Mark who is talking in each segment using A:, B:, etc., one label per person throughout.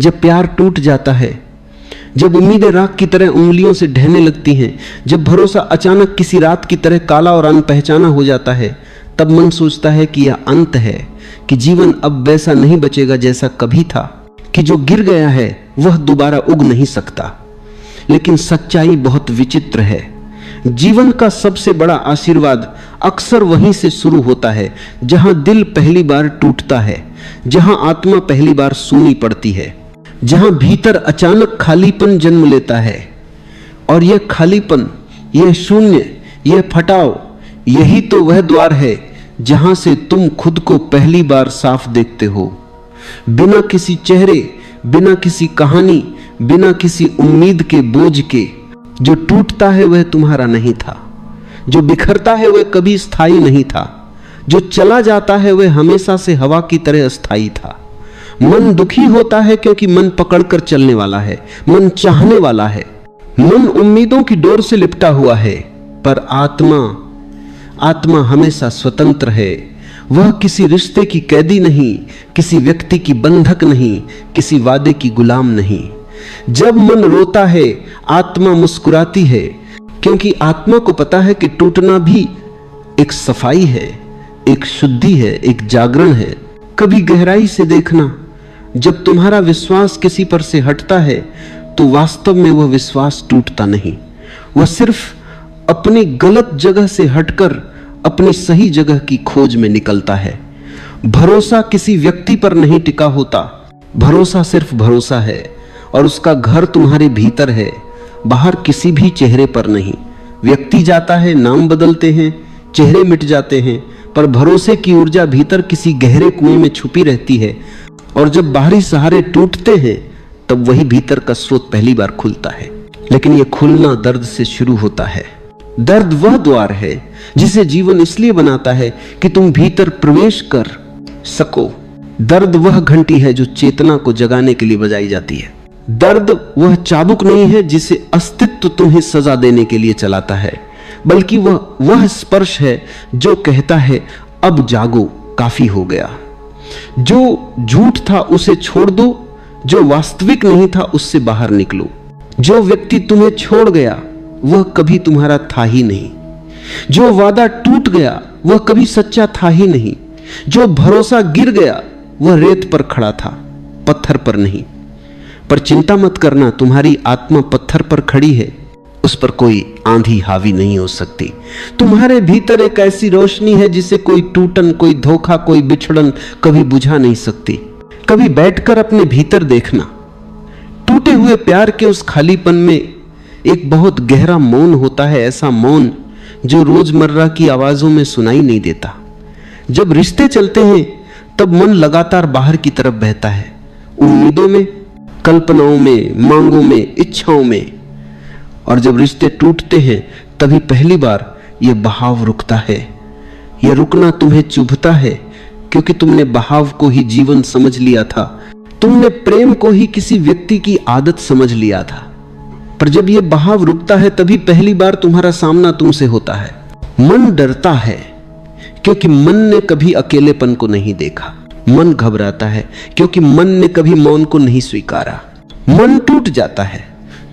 A: जब प्यार टूट जाता है, जब उम्मीदें राख की तरह उंगलियों से ढहने लगती हैं, जब भरोसा अचानक किसी रात की तरह काला और अनपहचाना हो जाता है, तब मन सोचता है कि यह अंत है, कि जीवन अब वैसा नहीं बचेगा जैसा कभी था, कि जो गिर गया है वह दोबारा उग नहीं सकता। लेकिन सच्चाई बहुत विचित्र है। जीवन का सबसे बड़ा आशीर्वाद अक्सर वहीं से शुरू होता है जहां दिल पहली बार टूटता है, जहां आत्मा पहली बार सूनी पड़ती है, जहां भीतर अचानक खालीपन जन्म लेता है। और यह खालीपन, यह शून्य, यह फटाव, यही तो वह द्वार है जहां से तुम खुद को पहली बार साफ देखते हो, बिना किसी चेहरे, बिना किसी कहानी, बिना किसी उम्मीद के बोझ के। जो टूटता है वह तुम्हारा नहीं था, जो बिखरता है वह कभी स्थायी नहीं था, जो चला जाता है वह हमेशा से हवा की तरह स्थायी था। मन दुखी होता है क्योंकि मन पकड़कर चलने वाला है, मन चाहने वाला है, मन उम्मीदों की डोर से लिपटा हुआ है। पर आत्मा हमेशा स्वतंत्र है। वह किसी रिश्ते की कैदी नहीं, किसी व्यक्ति की बंधक नहीं, किसी वादे की गुलाम नहीं। जब मन रोता है आत्मा मुस्कुराती है, क्योंकि आत्मा को पता है कि टूटना भी एक सफाई है, एक शुद्धि है, एक जागरण है। कभी गहराई से देखना, जब तुम्हारा विश्वास किसी पर से हटता है तो वास्तव में वह विश्वास टूटता नहीं, वह सिर्फ अपनी गलत जगह से हटकर अपनी सही जगह की खोज में निकलता है। भरोसा किसी व्यक्ति पर नहीं टिका होता, भरोसा सिर्फ भरोसा है और उसका घर तुम्हारे भीतर है, बाहर किसी भी चेहरे पर नहीं। व्यक्ति जाता है, नाम बदलते हैं, चेहरे मिट जाते हैं, पर भरोसे की ऊर्जा भीतर किसी गहरे कुएं में छुपी रहती है। और जब बाहरी सहारे टूटते हैं तब वही भीतर का स्रोत पहली बार खुलता है। लेकिन यह खुलना दर्द से शुरू होता है। दर्द वह द्वार है जिसे जीवन इसलिए बनाता है कि तुम भीतर प्रवेश कर सको। दर्द वह घंटी है जो चेतना को जगाने के लिए बजाई जाती है। दर्द वह चाबुक नहीं है जिसे अस्तित्व तुम्हें सजा देने के लिए चलाता है, बल्कि वह स्पर्श है जो कहता है अब जागो, काफी हो गया। जो झूठ था उसे छोड़ दो, जो वास्तविक नहीं था उससे बाहर निकलो। जो व्यक्ति तुम्हें छोड़ गया वह कभी तुम्हारा था ही नहीं। जो वादा टूट गया वह कभी सच्चा था ही नहीं। जो भरोसा गिर गया वह रेत पर खड़ा था, पत्थर पर नहीं। पर चिंता मत करना, तुम्हारी आत्मा पत्थर पर खड़ी है, उस पर कोई आंधी हावी नहीं हो सकती। तुम्हारे भीतर एक ऐसी रोशनी है जिसे कोई टूटन, कोई धोखा, कोई बिछड़न कभी बुझा नहीं सकती। कभी बैठकर अपने भीतर देखना, टूटे हुए प्यार के उस खालीपन में एक बहुत गहरा मौन होता है, ऐसा मौन जो रोजमर्रा की आवाजों में सुनाई नहीं देता। जब रिश्ते चलते हैं तब मन लगातार बाहर की तरफ बहता है, उम्मीदों में, कल्पनाओं में, मांगों में, इच्छाओं में। और जब रिश्ते टूटते हैं तभी पहली बार यह बहाव रुकता है। यह रुकना तुम्हें चुभता है क्योंकि तुमने बहाव को ही जीवन समझ लिया था, तुमने प्रेम को ही किसी व्यक्ति की आदत समझ लिया था। पर जब यह बहाव रुकता है तभी पहली बार तुम्हारा सामना तुमसे होता है। मन डरता है क्योंकि मन ने कभी अकेलेपन को नहीं देखा। मन घबराता है क्योंकि मन ने कभी मौन को नहीं स्वीकारा। मन टूट जाता है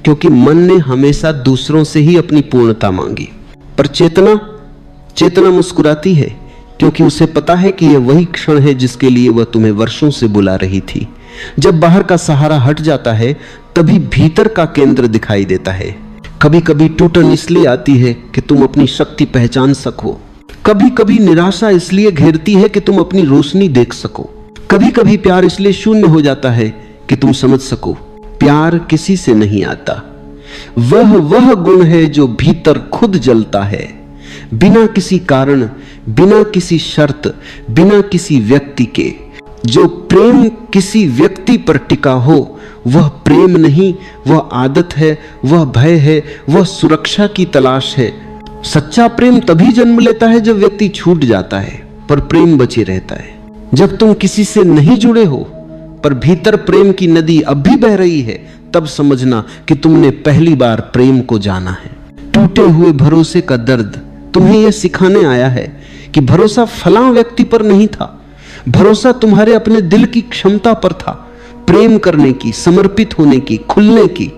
A: क्योंकि मन ने हमेशा दूसरों से ही अपनी पूर्णता मांगी। पर चेतना मुस्कुराती है क्योंकि उसे पता है कि यह वही क्षण है जिसके लिए वह तुम्हें वर्षों से बुला रही थी। जब बाहर का सहारा हट जाता है तभी भीतर का केंद्र दिखाई देता है। कभी कभी टूटन इसलिए आती है कि तुम अपनी शक्ति पहचान सको, कभी कभी निराशा इसलिए घेरती है कि तुम अपनी रोशनी देख सको, कभी कभी प्यार इसलिए शून्य हो जाता है कि तुम समझ सको प्यार किसी से नहीं आता। वह गुण है जो भीतर खुद जलता है, बिना किसी कारण, बिना किसी शर्त, बिना किसी व्यक्ति के। जो प्रेम किसी व्यक्ति पर टिका हो वह प्रेम नहीं, वह आदत है, वह भय है, वह सुरक्षा की तलाश है। सच्चा प्रेम तभी जन्म लेता है जब व्यक्ति छूट जाता है पर प्रेम बचे रहता है। जब तुम किसी से नहीं जुड़े हो पर भीतर प्रेम की नदी अब भी बह रही है, तब समझना कि तुमने पहली बार प्रेम को जाना है। टूटे हुए भरोसे का दर्द तुम्हें यह सिखाने आया है कि भरोसा फलां व्यक्ति पर नहीं था, भरोसा तुम्हारे अपने दिल की क्षमता पर था, प्रेम करने की, समर्पित होने की, खुलने की।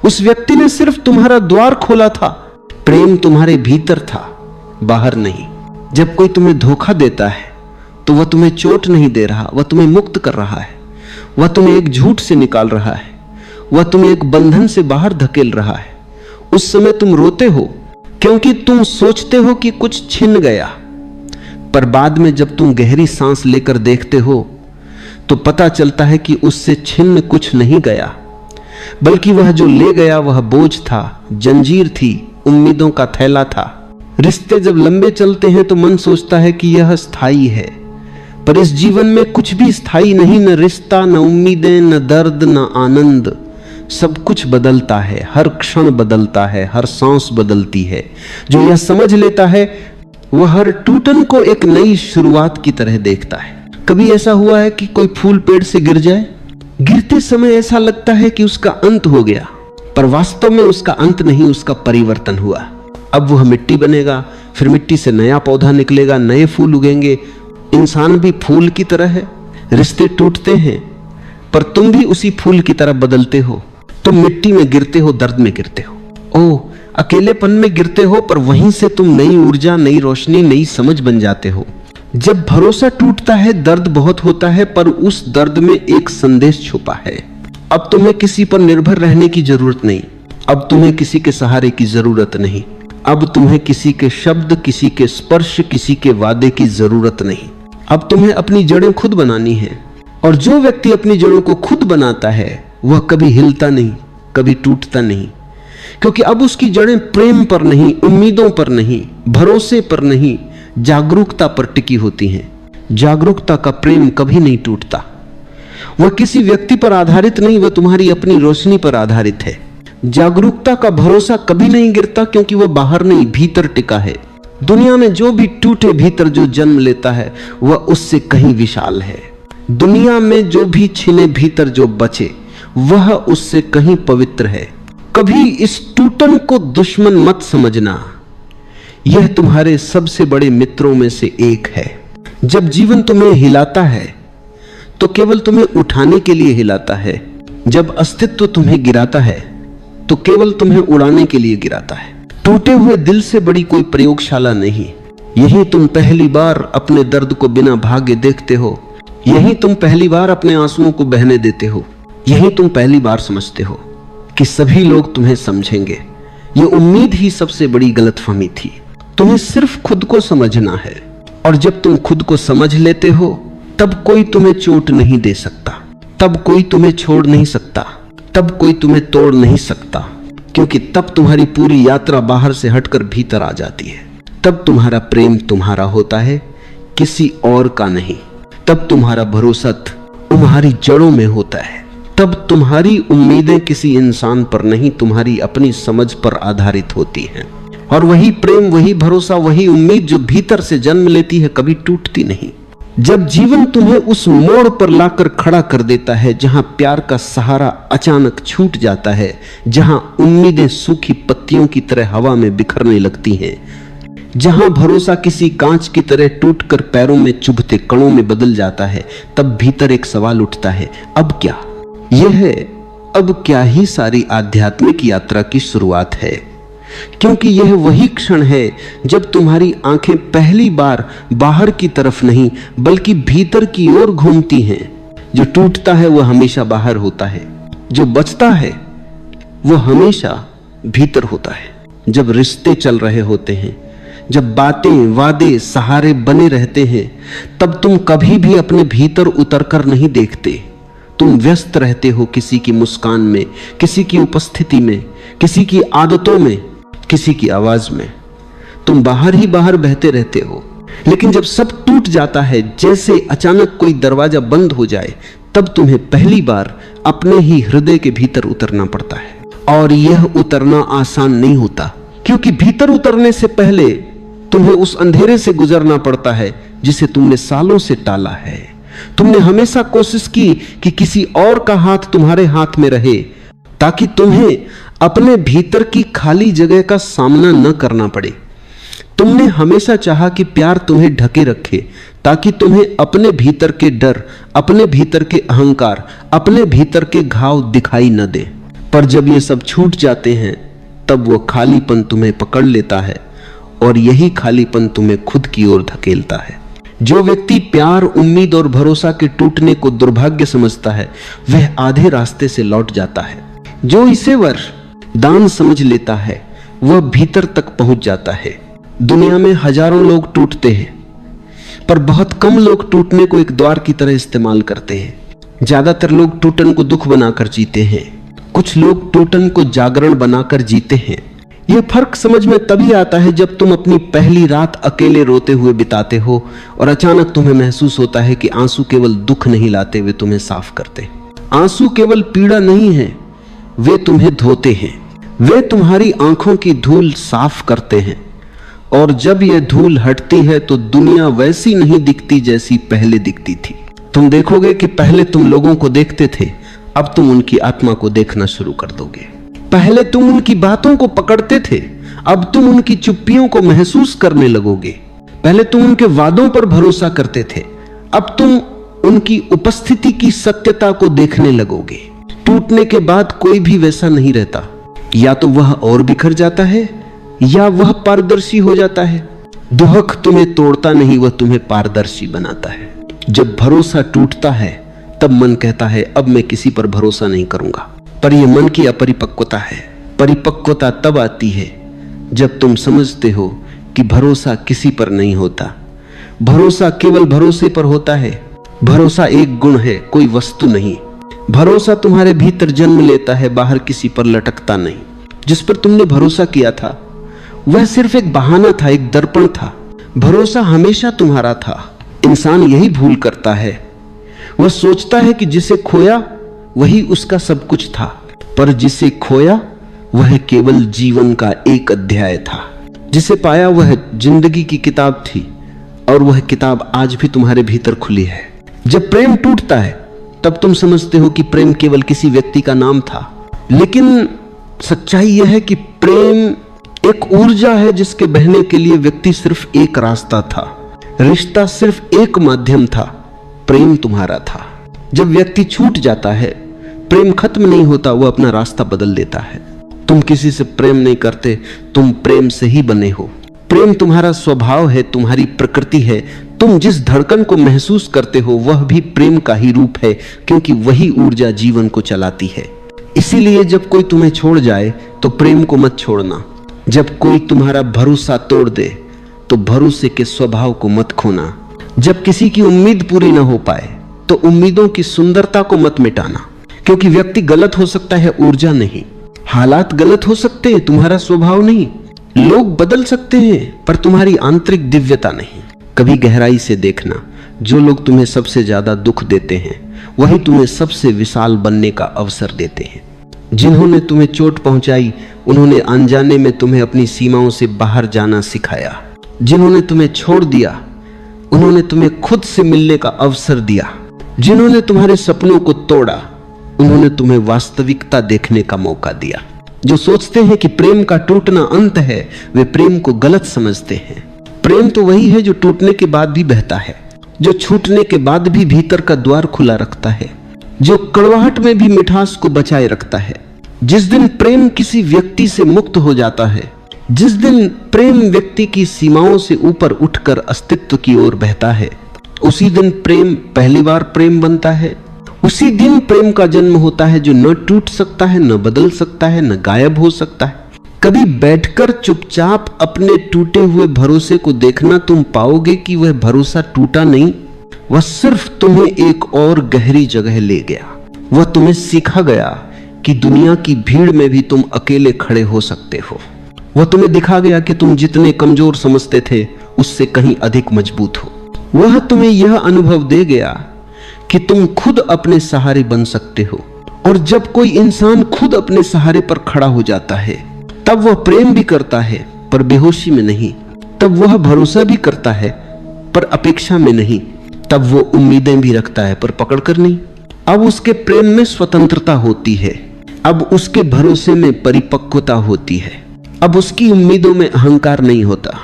A: उस व्यक्ति ने सिर्फ तुम्हारा द्वार खोला था। प्रेम तुम्हारे भीतर था, बाहर नहीं। जब कोई तुम्हें धोखा देता है तो वह तुम्हें चोट नहीं दे रहा, वह तुम्हें मुक्त कर रहा है। वह तुम्हें एक झूठ से निकाल रहा है, वह तुम्हें एक बंधन से बाहर धकेल रहा है। उस समय तुम रोते हो क्योंकि तुम सोचते हो कि कुछ छिन गया, पर बाद में जब तुम गहरी सांस लेकर देखते हो तो पता चलता है कि उससे छिन्न कुछ नहीं गया, बल्कि वह जो ले गया वह बोझ था, जंजीर थी, उम्मीदों का थैला था। रिश्ते जब लंबे चलते हैं तो मन सोचता है कि यह स्थायी है, पर इस जीवन में कुछ भी स्थायी नहीं। न रिश्ता, न उम्मीदें, न दर्द, न आनंद। सब कुछ बदलता है, हर क्षण बदलता है, हर सांस बदलती है। जो यह समझ लेता है वह हर टूटन को एक नई शुरुआत की तरह देखता है। कभी ऐसा हुआ है कि कोई फूल पेड़ से गिर जाए? गिरते समय ऐसा लगता है कि उसका अंत हो गया, पर वास्तव में उसका अंत नहीं, उसका परिवर्तन हुआ। अब वह मिट्टी बनेगा, फिर मिट्टी से नया पौधा निकलेगा, नए फूल उगेंगे। इंसान भी फूल की तरह है। रिश्ते टूटते हैं, पर तुम भी उसी फूल की तरह बदलते हो। तुम मिट्टी में गिरते हो, दर्द में गिरते हो, ओह अकेलेपन में गिरते हो, पर वहीं से तुम नई ऊर्जा, नई रोशनी, नई समझ बन जाते हो। जब भरोसा टूटता है दर्द बहुत होता है, पर उस दर्द में एक संदेश छुपा है। अब तुम्हें किसी पर निर्भर रहने की जरूरत नहीं, अब तुम्हें किसी के सहारे की जरूरत नहीं, अब तुम्हें किसी के शब्द, किसी के स्पर्श, किसी के वादे की जरूरत नहीं। अब तुम्हें अपनी जड़ें खुद बनानी है। और जो व्यक्ति अपनी जड़ों को खुद बनाता है वह कभी हिलता नहीं, कभी टूटता नहीं, क्योंकि अब उसकी जड़ें प्रेम पर नहीं, उम्मीदों पर नहीं, भरोसे पर नहीं, जागरूकता पर टिकी होती हैं। जागरूकता का प्रेम कभी नहीं टूटता। वह किसी व्यक्ति पर आधारित नहीं, वह तुम्हारी अपनी रोशनी पर आधारित है। जागरूकता का भरोसा कभी नहीं गिरता, क्योंकि वह बाहर नहीं, भीतर टिका है। दुनिया में जो भी टूटे भीतर जो जन्म लेता है वह उससे कहीं विशाल है। दुनिया में जो भी छिने भीतर जो बचे वह उससे कहीं पवित्र है। कभी इस टूटन को दुश्मन मत समझना, यह तुम्हारे सबसे बड़े मित्रों में से एक है। जब जीवन तुम्हें हिलाता है तो केवल तुम्हें उठाने के लिए हिलाता है। जब अस्तित्व तुम्हें गिराता है तो केवल तुम्हें उड़ाने के लिए गिराता है। टूटे हुए दिल से बड़ी कोई प्रयोगशाला नहीं। यही तुम पहली बार अपने दर्द को बिना भागे देखते हो, यही तुम पहली बार अपने आंसुओं को बहने देते हो, यही तुम पहली बार समझते हो कि सभी लोग तुम्हें समझेंगे। यह उम्मीद ही सबसे बड़ी गलतफहमी थी। तुम्हें सिर्फ खुद को समझना है, और जब तुम खुद को समझ लेते हो तब कोई तुम्हें चोट नहीं दे सकता, तब कोई तुम्हें छोड़ नहीं सकता, तब कोई तुम्हें तोड़ नहीं सकता, क्योंकि तब तुम्हारी पूरी यात्रा बाहर से हटकर भीतर आ जाती है। तब तुम्हारा प्रेम तुम्हारा होता है, किसी और का नहीं। तब तुम्हारा भरोसा तुम्हारी जड़ों में होता है। तब तुम्हारी उम्मीदें किसी इंसान पर नहीं, तुम्हारी अपनी समझ पर आधारित होती हैं। और वही प्रेम, वही भरोसा, वही उम्मीद जो भीतर से जन्म लेती है कभी टूटती नहीं। जब जीवन तुम्हें उस मोड़ पर लाकर खड़ा कर देता है जहां प्यार का सहारा अचानक छूट जाता है, जहां उम्मीदें सूखी पत्तियों की तरह हवा में बिखरने लगती हैं, जहां भरोसा किसी कांच की तरह टूटकर पैरों में चुभते कणों में बदल जाता है, तब भीतर एक सवाल उठता है, अब क्या? यह है अब क्या ही सारी आध्यात्मिक यात्रा की शुरुआत है। क्योंकि यह वही क्षण है जब तुम्हारी आंखें पहली बार बाहर की तरफ नहीं बल्कि भीतर की ओर घूमती हैं। जो टूटता है वह हमेशा बाहर होता है, जो बचता है वह हमेशा भीतर होता है। जब रिश्ते चल रहे होते हैं, जब बातें, वादे, सहारे बने रहते हैं, तब तुम कभी भी अपने भीतर उतरकर नहीं देखते। तुम व्यस्त रहते हो किसी की मुस्कान में, किसी की उपस्थिति में, किसी की आदतों में, किसी की आवाज में। तुम बाहर ही बाहर बहते रहते हो। लेकिन जब सब टूट जाता है, जैसे अचानक कोई दरवाजा बंद हो जाए, तब तुम्हें पहली बार अपने ही हृदय के भीतर उतरना पड़ता है। और यह उतरना आसान नहीं होता, क्योंकि भीतर उतरने से पहले तुम्हें उस अंधेरे से गुजरना पड़ता है जिसे तुमने सालों से टाला है। तुमने हमेशा कोशिश की कि किसी और का हाथ तुम्हारे हाथ में रहे, ताकि तुम्हें अपने भीतर की खाली जगह का सामना न करना पड़े। तुमने हमेशा चाहा कि प्यार तुम्हें ढके रखे, ताकि तुम्हें अपने भीतर के डर, अपने भीतर के अहंकार, अपने भीतर के घाव दिखाई न दे। पर जब ये सब छूट जाते हैं तब वो खालीपन तुम्हें पकड़ लेता है और यही खालीपन तुम्हें खुद की ओर धकेलता है। जो व्यक्ति प्यार, उम्मीद और भरोसा के टूटने को दुर्भाग्य समझता है वह आधे रास्ते से लौट जाता है। जो इसे वरदान समझ लेता है वह भीतर तक पहुंच जाता है। दुनिया में हजारों लोग टूटते हैं पर बहुत कम लोग टूटने को एक द्वार की तरह इस्तेमाल करते हैं। ज्यादातर लोग टूटन को दुख बनाकर जीते हैं, कुछ लोग टूटन को जागरण बनाकर जीते हैं। यह फर्क समझ में तभी आता है जब तुम अपनी पहली रात अकेले रोते हुए बिताते हो और अचानक तुम्हें महसूस होता है कि आंसू केवल दुख नहीं लाते, वे तुम्हें साफ करते। आंसू केवल पीड़ा नहीं है, वे तुम्हें धोते हैं, वे तुम्हारी आंखों की धूल साफ करते हैं। और जब यह धूल हटती है तो दुनिया वैसी नहीं दिखती जैसी पहले दिखती थी। तुम देखोगे कि पहले तुम लोगों को देखते थे, अब तुम उनकी आत्मा को देखना शुरू कर दोगे। पहले तुम उनकी बातों को पकड़ते थे, अब तुम उनकी चुप्पियों को महसूस करने लगोगे। पहले तुम उनके वादों पर भरोसा करते थे, अब तुम उनकी उपस्थिति की सत्यता को देखने लगोगे। टूटने के बाद कोई भी वैसा नहीं रहता, या तो वह और बिखर जाता है या वह पारदर्शी हो जाता है। दुहक तुम्हें तोड़ता नहीं, वह तुम्हें पारदर्शी बनाता है। जब भरोसा टूटता है तब मन कहता है अब मैं किसी पर भरोसा नहीं करूंगा, पर यह मन की अपरिपक्वता है। परिपक्वता तब आती है जब तुम समझते हो कि भरोसा किसी पर नहीं होता, भरोसा केवल भरोसे पर होता है। भरोसा एक गुण है, कोई वस्तु नहीं। भरोसा तुम्हारे भीतर जन्म लेता है, बाहर किसी पर लटकता नहीं। जिस पर तुमने भरोसा किया था वह सिर्फ एक बहाना था, एक दर्पण था। भरोसा हमेशा तुम्हारा था। इंसान यही भूल करता है, वह सोचता है कि जिसे खोया वही उसका सब कुछ था, पर जिसे खोया वह केवल जीवन का एक अध्याय था। जिसे पाया वह जिंदगी की किताब थी और वह किताब आज भी तुम्हारे भीतर खुली है। जब प्रेम टूटता है तब तुम समझते हो कि प्रेम केवल किसी व्यक्ति का नाम था, लेकिन सच्चाई यह है कि प्रेम एक ऊर्जा है जिसके बहने के लिए व्यक्ति सिर्फ एक रास्ता था, रिश्ता सिर्फ एक माध्यम था, प्रेम तुम्हारा था। जब व्यक्ति छूट जाता है प्रेम खत्म नहीं होता, वह अपना रास्ता बदल देता है। तुम किसी से प्रेम नहीं करते, तुम प्रेम से ही बने हो। प्रेम तुम्हारा स्वभाव है, तुम्हारी प्रकृति है। तुम जिस धड़कन को महसूस करते हो वह भी प्रेम का ही रूप है, क्योंकि वही ऊर्जा जीवन को चलाती है। इसीलिए जब कोई तुम्हें छोड़ जाए तो प्रेम को मत छोड़ना। जब कोई तुम्हारा भरोसा तोड़ दे तो भरोसे के स्वभाव को मत खोना। जब किसी की उम्मीद पूरी ना हो पाए तो उम्मीदों की सुंदरता को मत मिटाना, क्योंकि व्यक्ति गलत हो सकता है, ऊर्जा नहीं। हालात गलत हो सकते हैं, तुम्हारा स्वभाव नहीं। लोग बदल सकते हैं पर तुम्हारी आंतरिक दिव्यता नहीं। कभी गहराई से देखना, जो लोग तुम्हें सबसे ज्यादा दुख देते हैं वही तुम्हें सबसे विशाल बनने का अवसर देते हैं। जिन्होंने तुम्हें चोट पहुंचाई उन्होंने अनजाने में तुम्हें अपनी सीमाओं से बाहर जाना सिखाया। जिन्होंने तुम्हें छोड़ दिया उन्होंने तुम्हें खुद से मिलने का अवसर दिया। जिन्होंने तुम्हारे सपनों को तोड़ा उन्होंने तुम्हें वास्तविकता देखने का मौका दिया। जो सोचते हैं कि प्रेम का टूटना अंत है वे प्रेम को गलत समझते हैं। प्रेम तो वही है जो टूटने के बाद भी बहता है, जो छूटने के बाद भी भीतर का द्वार खुला रखता है, जो कड़वाहट में भी मिठास को बचाए रखता है। जिस दिन प्रेम किसी व्यक्ति से मुक्त हो जाता है, जिस दिन प्रेम व्यक्ति की सीमाओं से ऊपर उठकर अस्तित्व की ओर बहता है, उसी दिन प्रेम पहली बार प्रेम बनता है। उसी दिन प्रेम का जन्म होता है जो न टूट सकता है, न बदल सकता है, न गायब हो सकता है। कभी बैठकर चुपचाप अपने टूटे हुए भरोसे को देखना, तुम पाओगे कि वह भरोसा टूटा नहीं, वह सिर्फ तुम्हें एक और गहरी जगह ले गया। वह तुम्हें सिखा गया कि दुनिया की भीड़ में भी तुम अकेले खड़े हो सकते हो। वह तुम्हें दिखा गया कि तुम जितने कमजोर समझते थे उससे कहीं अधिक मजबूत हो। वह तुम्हें यह अनुभव दे गया कि तुम खुद अपने सहारे बन सकते हो। और जब कोई इंसान खुद अपने सहारे पर खड़ा हो जाता है तब वह प्रेम भी करता है पर बेहोशी में नहीं, तब वह भरोसा भी करता है पर अपेक्षा में नहीं, तब वो उम्मीदें भी रखता है पर पकड़कर नहीं। अब उसके प्रेम में स्वतंत्रता होती है, अब उसके भरोसे में परिपक्वता होती है, अब उसकी उम्मीदों में अहंकार नहीं होता।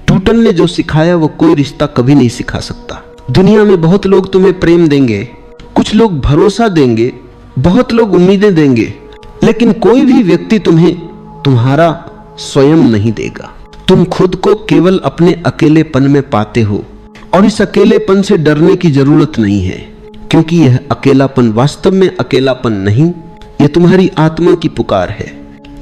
A: टूटन ने जो सिखाया वो कोई रिश्ता कभी नहीं सिखा सकता। दुनिया में बहुत लोग तुम्हें प्रेम देंगे, कुछ लोग भरोसा देंगे, बहुत लोग उम्मीदें देंगे, लेकिन कोई भी व्यक्ति तुम्हें तुम्हारा स्वयं नहीं देगा। तुम खुद को केवल अपने अकेलेपन में पाते हो, और इस अकेलेपन से डरने की जरूरत नहीं है, क्योंकि यह अकेलापन वास्तव में अकेलापन नहीं, यह तुम्हारी आत्मा की पुकार है।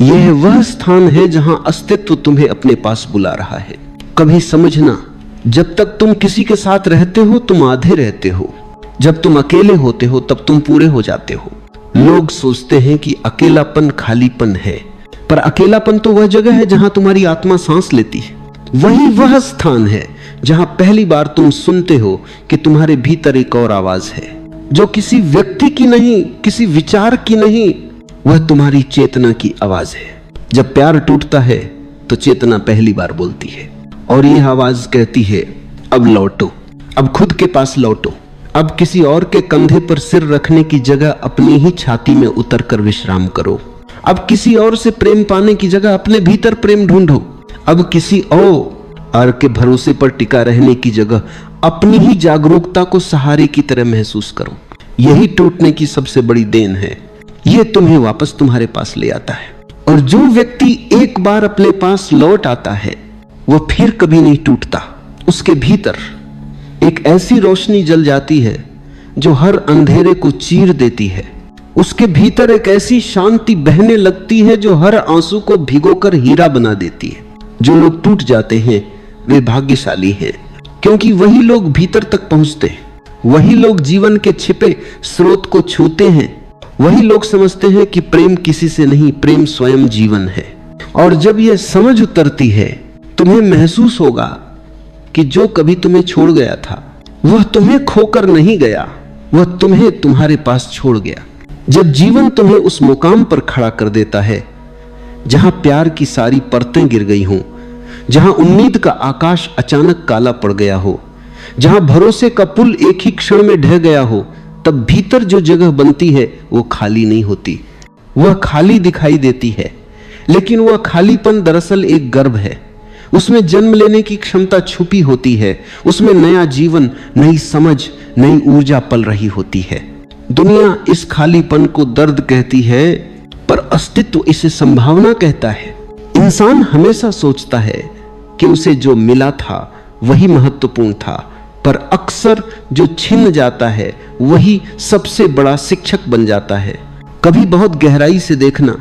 A: यह वह स्थान है जहां अस्तित्व तुम्हें अपने पास बुला रहा है। कभी समझना, जब तक तुम किसी के साथ रहते हो तुम आधे रहते हो, जब तुम अकेले होते हो तब तुम पूरे हो जाते हो। लोग सोचते हैं कि अकेलापन खालीपन है, पर अकेलापन तो वह जगह है जहां तुम्हारी आत्मा सांस लेती है। वही वह स्थान है जहां पहली बार तुम सुनते हो कि तुम्हारे भीतर एक और आवाज है, जो किसी व्यक्ति की नहीं, किसी विचार की नहीं, वह तुम्हारी चेतना की आवाज है। जब प्यार टूटता है तो चेतना पहली बार बोलती है, और यह आवाज कहती है, अब लौटो, अब खुद के पास लौटो, अब किसी और के कंधे पर सिर रखने की जगह अपनी ही छाती में उतर कर विश्राम करो। अब किसी और से प्रेम पाने की जगह अपने भीतर प्रेम ढूंढो। अब किसी और के भरोसे पर टिका रहने की जगह अपनी ही जागरूकता को सहारे की तरह महसूस करो। यही टूटने की सबसे बड़ी देन है। यह तुम्हें वापस तुम्हारे पास ले आता है। और जो व्यक्ति एक बार अपने पास लौट आता है वह फिर कभी नहीं टूटता। उसके भीतर एक ऐसी रोशनी जल जाती है जो हर अंधेरे को चीर देती है। उसके भीतर एक ऐसी शांति बहने लगती है जो हर आंसू को भिगोकर हीरा बना देती है। जो लोग टूट जाते हैं वे भाग्यशाली हैं, क्योंकि वही लोग भीतर तक पहुंचते हैं। वही लोग जीवन के छिपे स्रोत को छूते हैं। वही लोग समझते हैं कि प्रेम किसी से नहीं, प्रेम स्वयं जीवन है। और जब यह समझ उतरती है तुम्हें महसूस होगा कि जो कभी तुम्हें छोड़ गया था वह तुम्हें खोकर नहीं गया, वह तुम्हें तुम्हारे पास छोड़ गया। जब जीवन तुम्हें उस मुकाम पर खड़ा कर देता है जहां प्यार की सारी परतें गिर गई हों, जहां उम्मीद का आकाश अचानक काला पड़ गया हो, जहां भरोसे का पुल एक ही क्षण में ढह गया हो, तब भीतर जो जगह बनती है वो खाली नहीं होती। वह खाली दिखाई देती है, लेकिन वह खालीपन दरअसल एक गर्भ है। उसमें जन्म लेने की क्षमता छुपी होती है। उसमें नया जीवन, नई समझ, नई ऊर्जा पल रही होती है। दुनिया इस खालीपन को दर्द कहती है, पर अस्तित्व इसे संभावना कहता है। इंसान हमेशा सोचता है कि उसे जो मिला था वही महत्वपूर्ण था, पर अक्सर जो छिन जाता है वही सबसे बड़ा शिक्षक बन जाता है। कभी बहुत गहराई से देखना,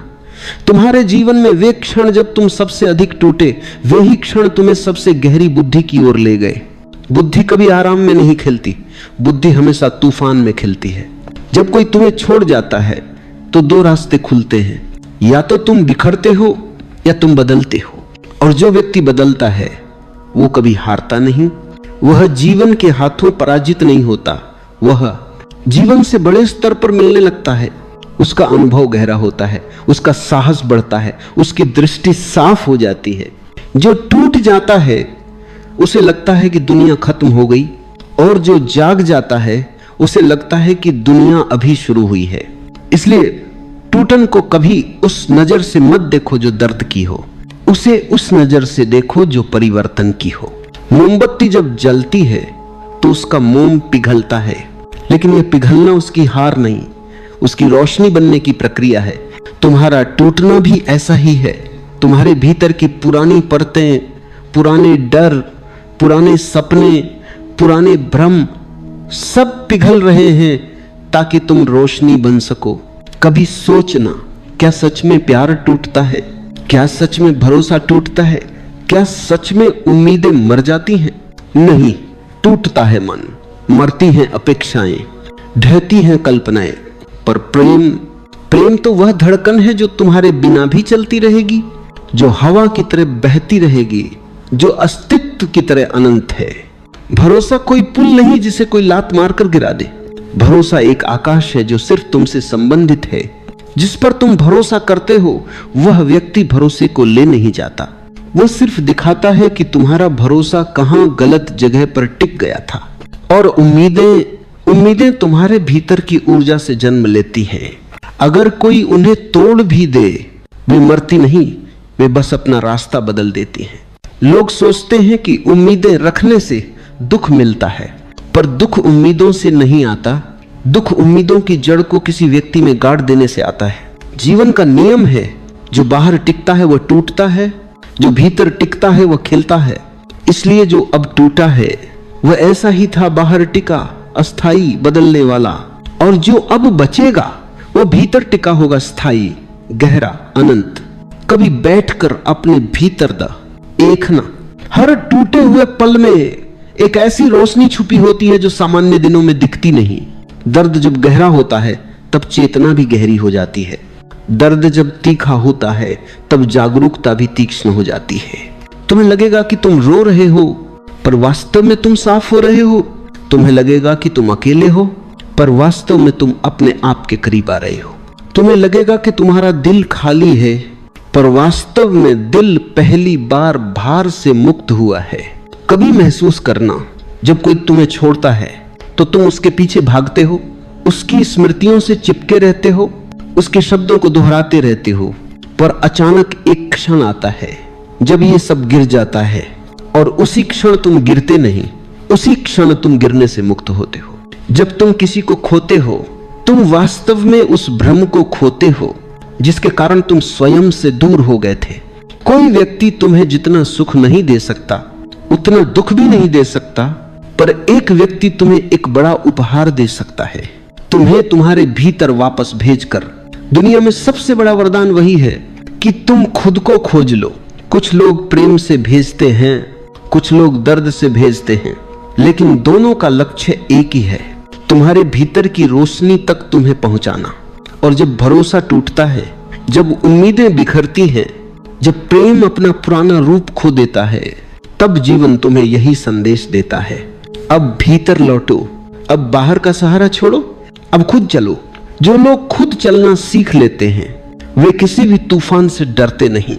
A: तुम्हारे जीवन में वे क्षण जब तुम सबसे अधिक टूटे, वे ही क्षण तुम्हें सबसे गहरी बुद्धि की ओर ले गए। बुद्धि कभी आराम में नहीं खिलती, बुद्धि हमेशा तूफान में खिलती है। जब कोई तुम्हें छोड़ जाता है तो दो रास्ते खुलते हैं, या तो तुम बिखरते हो या तुम बदलते हो। और जो व्यक्ति बदलता है वो कभी हारता नहीं, वह जीवन के हाथों पराजित नहीं होता, वह जीवन से बड़े स्तर पर मिलने लगता है। उसका अनुभव गहरा होता है, उसका साहस बढ़ता है, उसकी दृष्टि साफ हो जाती है। जो टूट जाता है उसे लगता है कि दुनिया खत्म हो गई, और जो जाग जाता है उसे लगता है कि दुनिया अभी शुरू हुई है। इसलिए टूटन को कभी उस नजर से मत देखो जो दर्द की हो, उसे उस नजर से देखो जो परिवर्तन की हो। मोमबत्ती जब जलती है तो उसका मोम पिघलता है, लेकिन यह पिघलना उसकी हार नहीं, उसकी रोशनी बनने की प्रक्रिया है। तुम्हारा टूटना भी ऐसा ही है। तुम्हारे भीतर की पुरानी परतें, पुराने डर, पुराने सपने, पुराने भ्रम सब पिघल रहे हैं ताकि तुम रोशनी बन सको। कभी सोचना, क्या सच में प्यार टूटता है? क्या सच में भरोसा टूटता है? क्या सच में उम्मीदें मर जाती हैं? नहीं, टूटता है मन, मरती हैं अपेक्षाएं, ढहती हैं कल्पनाएं, पर प्रेम तो वह धड़कन है जो तुम्हारे बिना भी चलती रहेगी, जो हवा की तरह बहती रहेगी, जो अस्तित्व की तरह अनंत है। भरोसा कोई पुल नहीं जिसे कोई लात मारकर गिरा दे। भरोसा एक आकाश है जो सिर्फ तुमसे संबंधित है। जिस पर तुम भरोसा करते हो वह व्यक्ति भरोसे को ले नहीं जाता, वह सिर्फ दिखाता है कि तुम्हारा भरोसा कहां गलत जगह पर टिक गया था। और उम्मीदें तुम्हारे भीतर की ऊर्जा से जन्म लेती हैं। अगर कोई उन्हें तोड़ भी दे, वे मरती नहीं, वे बस अपना रास्ता बदल देती हैं। लोग सोचते हैं कि उम्मीदें रखने से दुख मिलता है, पर दुख उम्मीदों से नहीं आता। दुख उम्मीदों की जड़ को किसी व्यक्ति में गाड़ देने से आता है। जीवन का नियम है, जो बाहर टिकता है वह टूटता है, जो भीतर टिकता है वह खिलता है। इसलिए जो अब टूटा है वह ऐसा ही था, बाहर टिका, अस्थाई, बदलने वाला। और जो अब बचेगा वह भीतर टिका होगा, स्थायी, गहरा, अनंत। कभी बैठकर अपने भीतर देखना, हर टूटे हुए पल में एक ऐसी रोशनी छुपी होती है जो सामान्य दिनों में दिखती नहीं। दर्द जब गहरा होता है तब चेतना भी गहरी हो जाती है। दर्द जब तीखा होता है तब जागरूकता भी तीक्ष्ण हो जाती है। तुम्हें लगेगा कि तुम रो रहे हो, पर वास्तव में तुम साफ हो रहे हो। तुम्हें लगेगा कि तुम अकेले हो, पर वास्तव में तुम अपने आप के करीब आ रहे हो। तुम्हें लगेगा कि तुम्हारा दिल खाली है, पर वास्तव में दिल पहली बार भार से मुक्त हुआ है। कभी महसूस करना, जब कोई तुम्हें छोड़ता है तो तुम उसके पीछे भागते हो, उसकी स्मृतियों से चिपके रहते हो, उसके शब्दों को दोहराते रहते हो। पर अचानक एक क्षण आता है जब ये सब गिर जाता है, और उसी क्षण तुम गिरते नहीं, उसी क्षण तुम गिरने से मुक्त होते हो। जब तुम किसी को खोते हो, तुम वास्तव में उस भ्रम को खोते हो जिसके कारण तुम स्वयं से दूर हो गए थे। कोई व्यक्ति तुम्हें जितना सुख नहीं दे सकता उतना दुख भी नहीं दे सकता, पर एक व्यक्ति तुम्हें एक बड़ा उपहार दे सकता है, तुम्हें तुम्हारे भीतर वापस भेजकर। दुनिया में सबसे बड़ा वरदान वही है कि तुम खुद को खोज लो। कुछ लोग प्रेम से भेजते हैं, कुछ लोग दर्द से भेजते हैं, लेकिन दोनों का लक्ष्य एक ही है, तुम्हारे भीतर की रोशनी तक तुम्हें पहुंचाना। और जब भरोसा टूटता है, जब उम्मीदें बिखरती हैं, जब प्रेम अपना पुराना रूप खो देता है, तब जीवन तुम्हें यही संदेश देता है, अब भीतर लौटो, अब बाहर का सहारा छोड़ो, अब खुद चलो। जो लोग खुद चलना सीख लेते हैं वे किसी भी तूफान से डरते नहीं,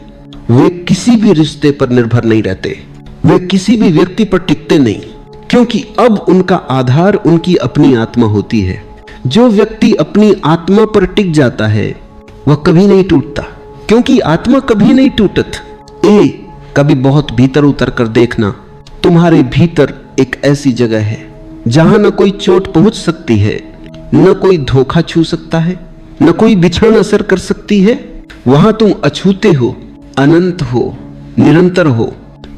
A: वे किसी भी रिश्ते पर निर्भर नहीं रहते, वे किसी भी व्यक्ति पर टिकते नहीं, क्योंकि अब उनका आधार उनकी अपनी आत्मा होती है। जो व्यक्ति अपनी आत्मा पर टिक जाता है वह कभी नहीं टूटता, क्योंकि आत्मा कभी नहीं टूटत। कभी बहुत भीतर उतर कर देखना, तुम्हारे भीतर एक ऐसी जगह है जहां न कोई चोट पहुंच सकती है, न कोई धोखा छू सकता है, न कोई बिछान असर कर सकती है। वहां तुम अछूते हो, अनंत हो, निरंतर हो,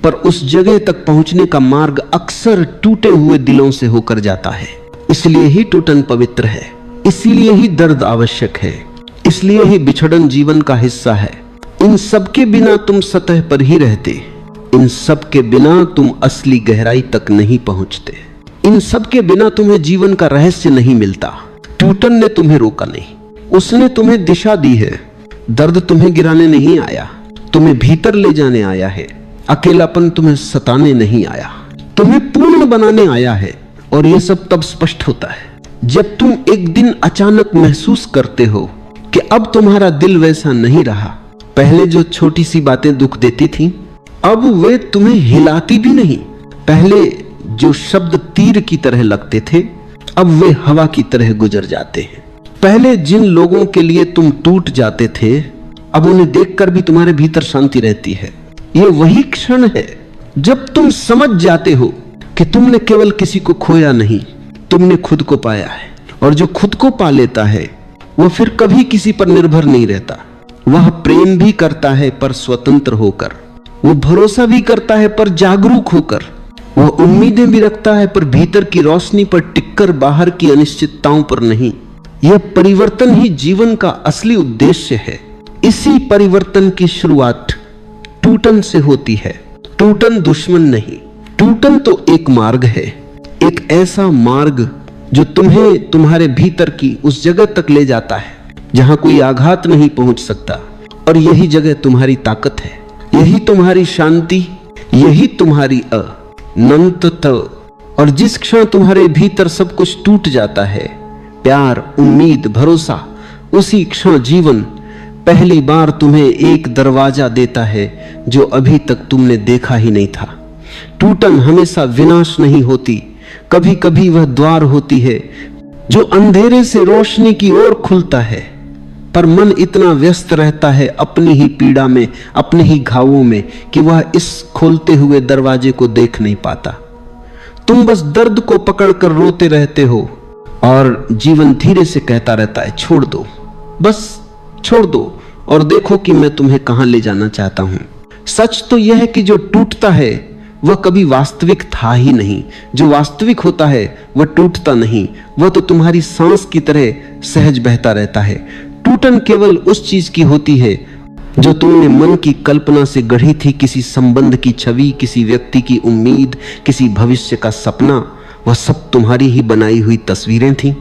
A: पर उस जगह तक पहुंचने का मार्ग अक्सर टूटे हुए दिलों से होकर जाता है। इसलिए ही टूटन पवित्र है, इसलिए ही दर्द आवश्यक है, इसलिए ही बिछड़न जीवन का हिस्सा है। इन सब के बिना तुम सतह पर ही रहते, इन सब के बिना तुम असली गहराई तक नहीं पहुंचते, इन सब के बिना तुम्हें जीवन का रहस्य नहीं मिलता। टूटन ने तुम्हें रोका नहीं, उसने तुम्हें दिशा दी है। दर्द तुम्हें गिराने नहीं आया, तुम्हें भीतर ले जाने आया है। अकेलापन तुम्हें सताने नहीं आया, तुम्हें पूर्ण बनाने आया है। और यह सब तब स्पष्ट होता है जब तुम एक दिन अचानक महसूस करते हो कि अब तुम्हारा दिल वैसा नहीं रहा। पहले जो छोटी सी बातें दुख देती थीं, अब वे तुम्हें हिलाती भी नहीं। पहले जो शब्द तीर की तरह लगते थे, अब वे हवा की तरह गुजर जाते हैं। पहले जिन लोगों के लिए तुम टूट जाते थे, अब उन्हें देखकर भी तुम्हारे भीतर शांति रहती है। ये वही क्षण है जब तुम समझ जाते हो कि तुमने केवल किसी को खोया नहीं, तुमने खुद को पाया है। और जो खुद को पा लेता है वह फिर कभी किसी पर निर्भर नहीं रहता। वह प्रेम भी करता है पर स्वतंत्र होकर, वह भरोसा भी करता है पर जागरूक होकर, वह उम्मीदें भी रखता है पर भीतर की रोशनी पर टिककर, बाहर की अनिश्चितताओं पर नहीं। यह परिवर्तन ही जीवन का असली उद्देश्य है। इसी परिवर्तन की शुरुआत टूटन से होती है। टूटन दुश्मन नहीं, टूटन तो एक मार्ग है, एक ऐसा मार्ग जो तुम्हें तुम्हारे भीतर की उस जगह तक ले जाता है जहां कोई आघात नहीं पहुंच सकता। और यही जगह तुम्हारी ताकत है, यही तुम्हारी शांति, यही तुम्हारी अनंतता। और जिस क्षण तुम्हारे भीतर सब कुछ टूट जाता है, प्यार, उम्मीद, भरोसा, उसी क्षण जीवन पहली बार तुम्हें एक दरवाजा देता है जो अभी तक तुमने देखा ही नहीं था। टूटन हमेशा विनाश नहीं होती, कभी कभी वह द्वार होती है जो अंधेरे से रोशनी की ओर खुलता है। पर मन इतना व्यस्त रहता है अपनी ही पीड़ा में, अपने ही घावों में, कि वह इस खोलते हुए दरवाजे को देख नहीं पाता। तुम बस दर्द को पकड़कर रोते रहते हो और जीवन धीरे से कहता रहता है छोड़ दो, बस छोड़ दो और देखो कि मैं तुम्हें कहां ले जाना चाहता हूं। सच तो यह है कि जो टूटता है वह कभी वास्तविक था ही नहीं। जो वास्तविक होता है वह टूटता नहीं, वह तो तुम्हारी सांस की तरह सहज बहता रहता है। टूटन केवल उस चीज की होती है जो तुमने मन की कल्पना से गढ़ी थी, किसी संबंध की छवि, किसी व्यक्ति की उम्मीद, किसी भविष्य का सपना। वह सब तुम्हारी ही बनाई हुई तस्वीरें थीं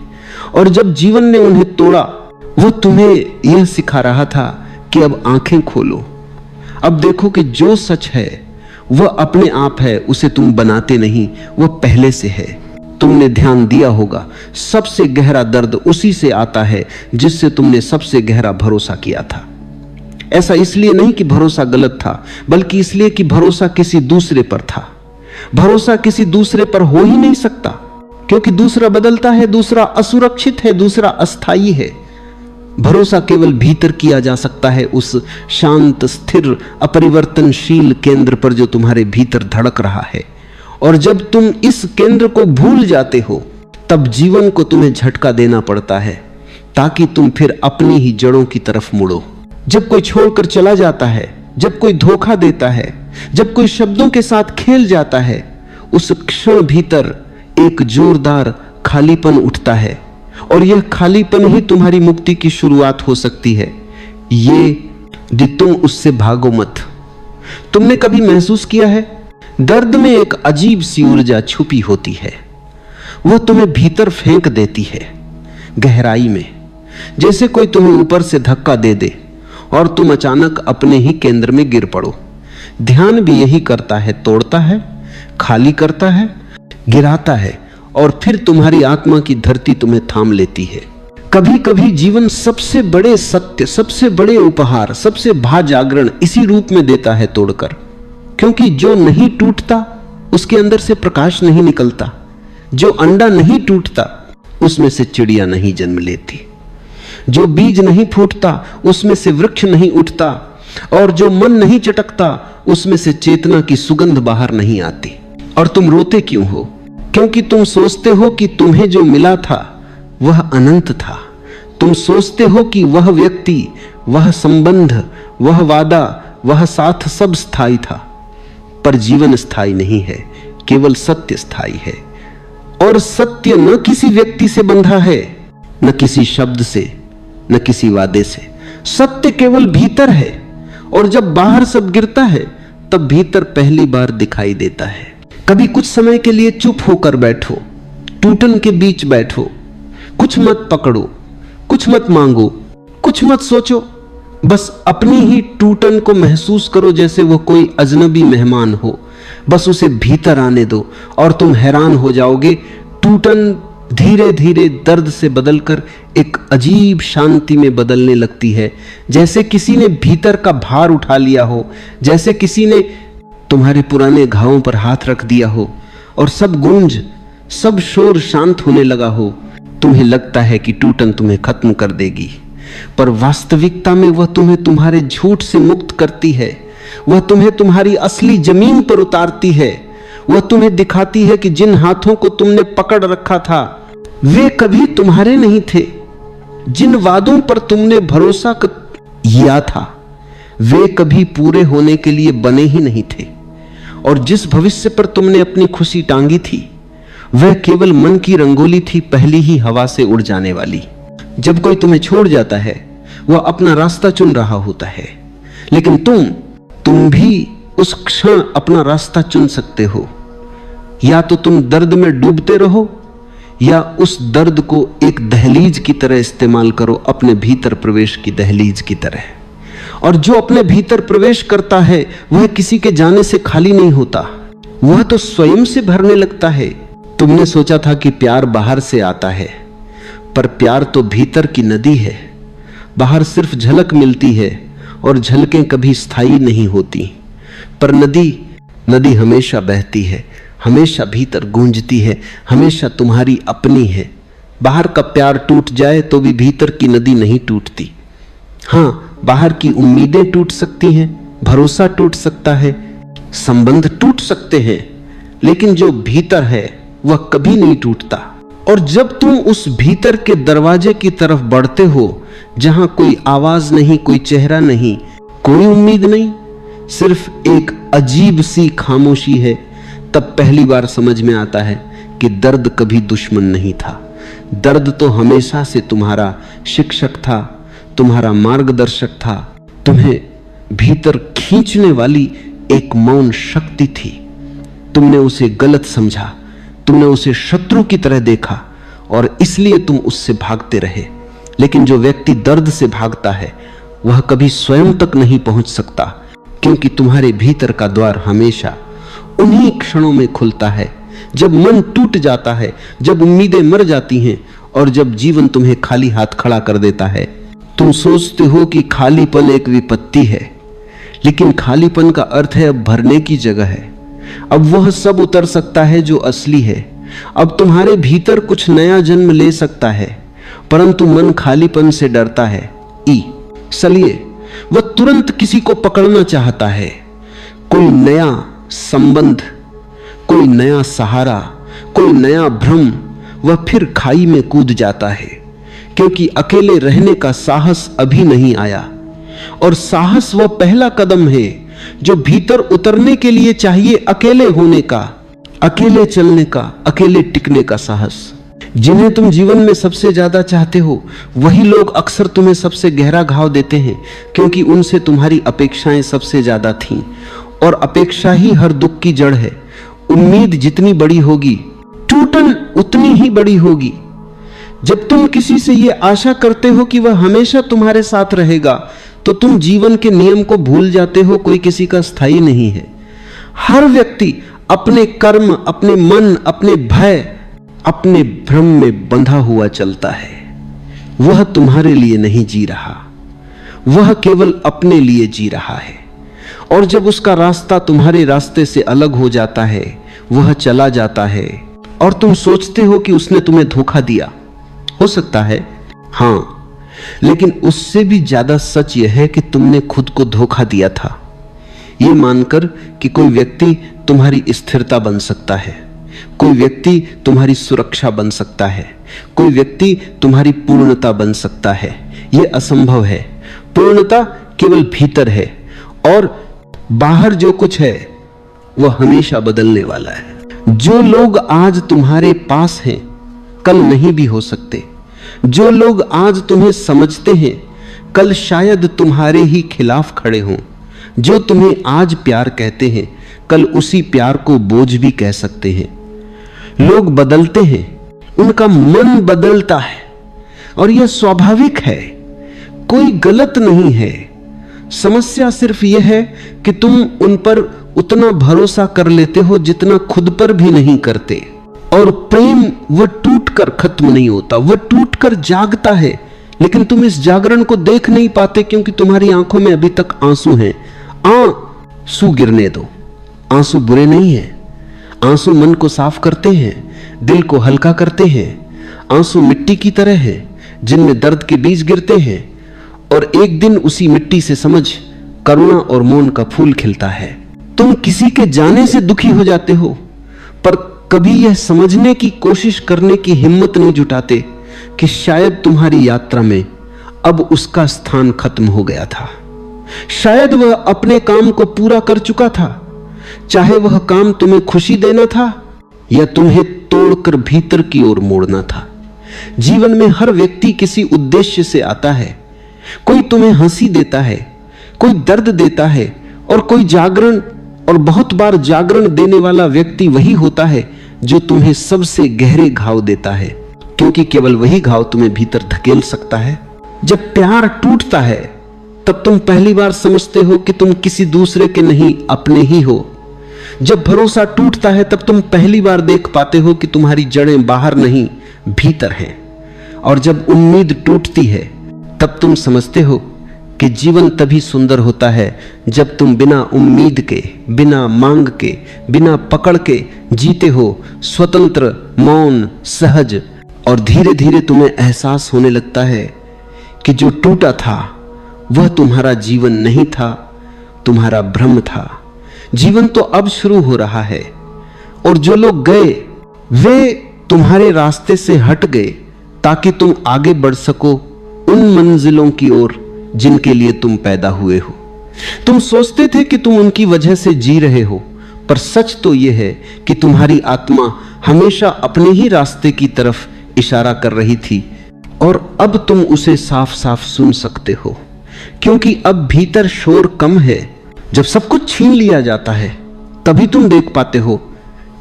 A: और जब जीवन ने उन्हें तोड़ा वो तुम्हें यह सिखा रहा था कि अब आंखें खोलो, अब देखो कि जो सच है वह अपने आप है, उसे तुम बनाते नहीं, वह पहले से है। तुमने ध्यान दिया होगा सबसे गहरा दर्द उसी से आता है जिससे तुमने सबसे गहरा भरोसा किया था। ऐसा इसलिए नहीं कि भरोसा गलत था, बल्कि इसलिए कि भरोसा किसी दूसरे पर था। भरोसा किसी दूसरे पर हो ही नहीं सकता क्योंकि दूसरा बदलता है, दूसरा असुरक्षित है, दूसरा अस्थायी है। भरोसा केवल भीतर किया जा सकता है, उस शांत, स्थिर, अपरिवर्तनशील केंद्र पर जो तुम्हारे भीतर धड़क रहा है। और जब तुम इस केंद्र को भूल जाते हो तब जीवन को तुम्हें झटका देना पड़ता है ताकि तुम फिर अपनी ही जड़ों की तरफ मुड़ो। जब कोई छोड़कर चला जाता है, जब कोई धोखा देता है, जब कोई शब्दों के साथ खेल जाता है, उस क्षण भीतर एक जोरदार खालीपन उठता है और यह खालीपन ही तुम्हारी मुक्ति की शुरुआत हो सकती है। ये तुम उससे भागो मत। तुमने कभी महसूस किया है दर्द में एक अजीब सी ऊर्जा छुपी होती है, वह तुम्हें भीतर फेंक देती है गहराई में, जैसे कोई तुम्हें ऊपर से धक्का दे दे और तुम अचानक अपने ही केंद्र में गिर पड़ो। ध्यान भी यही करता है, तोड़ता है, खाली करता है, गिराता है और फिर तुम्हारी आत्मा की धरती तुम्हें थाम लेती है। कभी कभी जीवन सबसे बड़े सत्य, सबसे बड़े उपहार, सबसे भाजागरण इसी रूप में देता है, तोड़कर। क्योंकि जो नहीं टूटता उसके अंदर से प्रकाश नहीं निकलता, जो अंडा नहीं टूटता उसमें से चिड़िया नहीं जन्म लेती, जो बीज नहीं फूटता उसमें से वृक्ष नहीं उठता, और जो मन नहीं चटकता उसमें से चेतना की सुगंध बाहर नहीं आती। और तुम रोते क्यों हो? क्योंकि तुम सोचते हो कि तुम्हें जो मिला था वह अनंत था। तुम सोचते हो कि वह व्यक्ति, वह संबंध, वह वादा, वह साथ सब स्थायी था। पर जीवन स्थायी नहीं है, केवल सत्य स्थायी है। और सत्य न किसी व्यक्ति से बंधा है, न किसी शब्द से, न किसी वादे से। सत्य केवल भीतर है और जब बाहर सब गिरता है तब भीतर पहली बार दिखाई देता है। कभी कुछ समय के लिए चुप होकर बैठो, टूटन के बीच बैठो, कुछ मत पकड़ो, कुछ मत मांगो, कुछ मत सोचो, बस अपनी ही टूटन को महसूस करो जैसे वो कोई अजनबी मेहमान हो। बस उसे भीतर आने दो और तुम हैरान हो जाओगे। टूटन धीरे धीरे दर्द से बदलकर एक अजीब शांति में बदलने लगती है, जैसे किसी ने भीतर का भार उठा लिया हो, जैसे किसी ने तुम्हारे पुराने घावों पर हाथ रख दिया हो और सब गूंज, सब शोर शांत होने लगा हो। तुम्हें लगता है कि टूटन तुम्हें खत्म कर देगी, पर वास्तविकता में वह तुम्हें तुम्हारे झूठ से मुक्त करती है। वह तुम्हें तुम्हारी असली जमीन पर उतारती है। वह तुम्हें दिखाती है कि जिन हाथों को तुमने पकड़ रखा था वे कभी तुम्हारे नहीं थे। जिन वादों पर तुमने भरोसा किया था वे कभी पूरे होने के लिए बने ही नहीं थे। और जिस भविष्य पर तुमने अपनी खुशी टांगी थी वह केवल मन की रंगोली थी, पहली ही हवा से उड़ जाने वाली। जब कोई तुम्हें छोड़ जाता है वह अपना रास्ता चुन रहा होता है, लेकिन तुम भी उस क्षण अपना रास्ता चुन सकते हो। या तो तुम दर्द में डूबते रहो या उस दर्द को एक दहलीज की तरह इस्तेमाल करो, अपने भीतर प्रवेश की दहलीज की तरह। और जो अपने भीतर प्रवेश करता है वह किसी के जाने से खाली नहीं होता, वह तो स्वयं से भरने लगता है। तुमने सोचा था कि प्यार बाहर से आता है, पर प्यार तो भीतर की नदी है। बाहर सिर्फ झलक मिलती है और झलकें कभी स्थायी नहीं होती, पर नदी हमेशा बहती है, हमेशा भीतर गूंजती है, हमेशा तुम्हारी अपनी है। बाहर का प्यार टूट जाए तो भी भीतर की नदी नहीं टूटती। हाँ, बाहर की उम्मीदें टूट सकती हैं, भरोसा टूट सकता है, संबंध टूट सकते हैं, लेकिन जो भीतर है वह कभी नहीं टूटता। और जब तुम उस भीतर के दरवाजे की तरफ बढ़ते हो जहां कोई आवाज नहीं, कोई चेहरा नहीं, कोई उम्मीद नहीं, सिर्फ एक अजीब सी खामोशी है, तब पहली बार समझ में आता है कि दर्द कभी दुश्मन नहीं था। दर्द तो हमेशा से तुम्हारा शिक्षक था, तुम्हारा मार्गदर्शक था, तुम्हें भीतर खींचने वाली एक मौन शक्ति थी। तुमने उसे गलत समझा, तुमने उसे शत्रु की तरह देखा और इसलिए तुम उससे भागते रहे। लेकिन जो व्यक्ति दर्द से भागता है वह कभी स्वयं तक नहीं पहुंच सकता, क्योंकि तुम्हारे भीतर का द्वार हमेशा उन्हीं क्षणों में खुलता है जब मन टूट जाता है, जब उम्मीदें मर जाती हैं और जब जीवन तुम्हें खाली हाथ खड़ा कर देता है। तुम सोचते हो कि खालीपन एक विपत्ति है, लेकिन खालीपन का अर्थ है अब भरने की जगह है, अब वह सब उतर सकता है जो असली है, अब तुम्हारे भीतर कुछ नया जन्म ले सकता है। परंतु मन खालीपन से डरता है। इसलिए वह तुरंत किसी को पकड़ना चाहता है, कोई नया संबंध, कोई नया सहारा, कोई नया भ्रम। वह फिर खाई में कूद जाता है, क्योंकि अकेले रहने का साहस अभी नहीं आया। और साहस वह पहला कदम है जो भीतर उतरने के लिए चाहिए, अकेले होने का, अकेले चलने का, अकेले टिकने का साहस। जिन्हें तुम जीवन में सबसे ज्यादा चाहते हो वही लोग अक्सर तुम्हें सबसे गहरा घाव देते हैं, क्योंकि उनसे तुम्हारी अपेक्षाएं सबसे ज्यादा थीं, और अपेक्षा ही हर दुख की जड़ है। उम्मीद जितनी बड़ी होगी टूटन उतनी ही बड़ी होगी। जब तुम किसी से यह आशा करते हो कि वह हमेशा तुम्हारे साथ रहेगा, तो तुम जीवन के नियम को भूल जाते हो। कोई किसी का स्थायी नहीं है। हर व्यक्ति अपने कर्म, अपने मन, अपने भय, अपने भ्रम में बंधा हुआ चलता है। वह तुम्हारे लिए नहीं जी रहा, वह केवल अपने लिए जी रहा है। और जब उसका रास्ता तुम्हारे रास्ते से अलग हो जाता है, वह चला जाता है और तुम सोचते हो कि उसने तुम्हें धोखा दिया। हो सकता है, हाँ, लेकिन उससे भी ज्यादा सच यह है कि तुमने खुद को धोखा दिया था, यह मानकर कि कोई व्यक्ति तुम्हारी स्थिरता बन सकता है, कोई व्यक्ति तुम्हारी सुरक्षा बन सकता है, कोई व्यक्ति तुम्हारी पूर्णता बन सकता है। यह असंभव है। पूर्णता केवल भीतर है और बाहर जो कुछ है वह हमेशा बदलने वाला है। जो लोग आज तुम्हारे पास हैं कल नहीं भी हो सकते। जो लोग आज तुम्हें समझते हैं कल शायद तुम्हारे ही खिलाफ खड़े हों। जो तुम्हें आज प्यार कहते हैं कल उसी प्यार को बोझ भी कह सकते हैं। लोग बदलते हैं, उनका मन बदलता है और यह स्वाभाविक है, कोई गलत नहीं है। समस्या सिर्फ यह है कि तुम उन पर उतना भरोसा कर लेते हो जितना खुद पर भी नहीं करते। और प्रेम वह टूटकर खत्म नहीं होता, वह टूटकर जागता है, लेकिन तुम इस जागरण को देख नहीं पाते क्योंकि तुम्हारी आंखों में अभी तक आंसू हैं। आंसू गिरने दो। आंसू बुरे नहीं हैं, आंसू मन को साफ करते हैं, दिल को हल्का करते हैं। आंसू मिट्टी की तरह है जिनमें दर्द के बीज गिरते हैं और एक दिन उसी मिट्टी से समझ, करुणा और मौन का फूल खिलता है। तुम किसी के जाने से दुखी हो जाते हो, पर कभी यह समझने की कोशिश करने की हिम्मत नहीं जुटाते कि शायद तुम्हारी यात्रा में अब उसका स्थान खत्म हो गया था। शायद वह अपने काम को पूरा कर चुका था, चाहे वह काम तुम्हें खुशी देना था या तुम्हें तोड़कर भीतर की ओर मोड़ना था। जीवन में हर व्यक्ति किसी उद्देश्य से आता है। कोई तुम्हें हंसी देता है, कोई दर्द देता है और कोई जागरण। और बहुत बार जागरण देने वाला व्यक्ति वही होता है जो तुम्हें सबसे गहरे घाव देता है, क्योंकि केवल वही घाव तुम्हें भीतर धकेल सकता है। जब प्यार टूटता है तब तुम पहली बार समझते हो कि तुम किसी दूसरे के नहीं, अपने ही हो। जब भरोसा टूटता है तब तुम पहली बार देख पाते हो कि तुम्हारी जड़ें बाहर नहीं, भीतर हैं। और जब उम्मीद टूटती है तब तुम समझते हो कि जीवन तभी सुंदर होता है जब तुम बिना उम्मीद के, बिना मांग के, बिना पकड़ के जीते हो, स्वतंत्र, मौन, सहज। और धीरे धीरे तुम्हें एहसास होने लगता है कि जो टूटा था वह तुम्हारा जीवन नहीं था, तुम्हारा भ्रम था। जीवन तो अब शुरू हो रहा है और जो लोग गए वे तुम्हारे रास्ते से हट गए ताकि तुम आगे बढ़ सको उन मंजिलों की ओर जिनके लिए तुम पैदा हुए हो। तुम सोचते थे कि तुम उनकी वजह से जी रहे हो, पर सच तो यह है कि तुम्हारी आत्मा हमेशा अपने ही रास्ते की तरफ इशारा कर रही थी, और अब तुम उसे साफ साफ सुन सकते हो, क्योंकि अब भीतर शोर कम है। जब सब कुछ छीन लिया जाता है तभी तुम देख पाते हो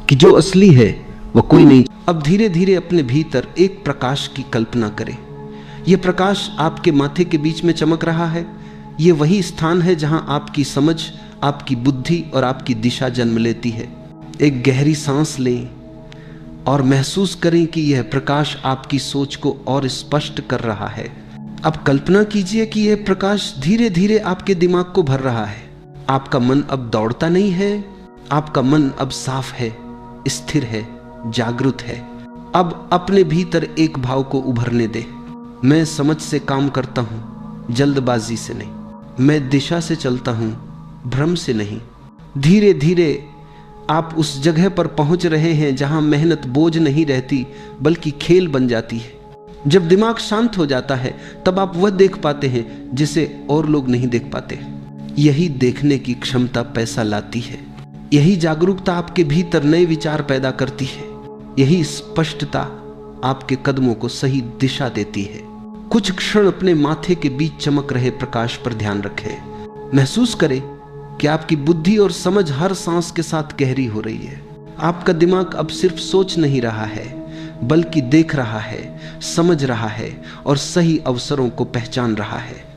A: कि जो असली है वह कोई नहीं। अब धीरे धीरे अपने भीतर एक प्रकाश की कल्पना करें। यह प्रकाश आपके माथे के बीच में चमक रहा है। यह वही स्थान है जहां आपकी समझ, आपकी बुद्धि और आपकी दिशा जन्म लेती है। एक गहरी सांस लें और महसूस करें कि यह प्रकाश आपकी सोच को और स्पष्ट कर रहा है। अब कल्पना कीजिए कि यह प्रकाश धीरे धीरे आपके दिमाग को भर रहा है। आपका मन अब दौड़ता नहीं है, आपका मन अब साफ है, स्थिर है, जागरूक है। अब अपने भीतर एक भाव को उभरने दे। मैं समझ से काम करता हूं, जल्दबाजी से नहीं। मैं दिशा से चलता हूं, भ्रम से नहीं। धीरे धीरे आप उस जगह पर पहुंच रहे हैं जहां मेहनत बोझ नहीं रहती बल्कि खेल बन जाती है। जब दिमाग शांत हो जाता है तब आप वह देख पाते हैं जिसे और लोग नहीं देख पाते। यही देखने की क्षमता पैसा लाती है। यही जागरूकता आपके भीतर नए विचार पैदा करती है। यही स्पष्टता आपके कदमों को सही दिशा देती है। कुछ क्षण अपने माथे के बीच चमक रहे प्रकाश पर ध्यान रखें। महसूस करें कि आपकी बुद्धि और समझ हर सांस के साथ गहरी हो रही है। आपका दिमाग अब सिर्फ सोच नहीं रहा है बल्कि देख रहा है, समझ रहा है और सही अवसरों को पहचान रहा है।